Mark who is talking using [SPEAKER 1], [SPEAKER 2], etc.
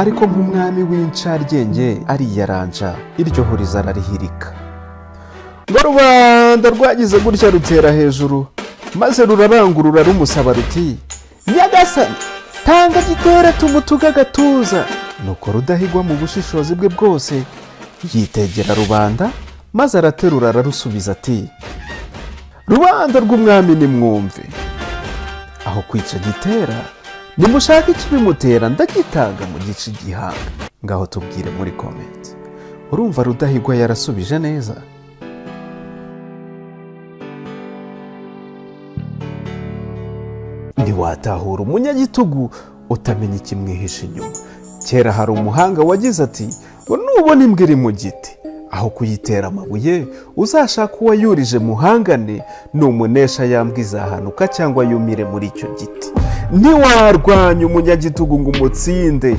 [SPEAKER 1] ariko nk'umwami w'incaryenge ariyaranja, iryo huriza ararihirika. Ngo rubanda rwagize gutya rutera hejuru, maze rurarangurura rumusaba ruti, nyagasani tanga Gitera tumutuge agatuza. Nuko Rudahigwa mu bushishozi bwe bwose yitegera rubanda, maze araterura ararusubiza ati, rubanda rw'umwami nimwumve, aho kwica Gitera nimushaka ikibimutera ndagitanga mu gice igihanga. Ngaho tubwire muri comment, urumva Rudahigwa yarasubije neza? Ntiwatahura umunyagitugu utamenya ikimwihishe inyuma. Kera hari umuhanga wagize ati, ngo nubona imbwa iri mu giti, aho kuyitera amabuye uzashaka uwayurije muhangane, numunesha yambwa izahanuka cyangwa yumire muri icyo giti. Ntiwarwanya umunyagitugu ngo umutsinde,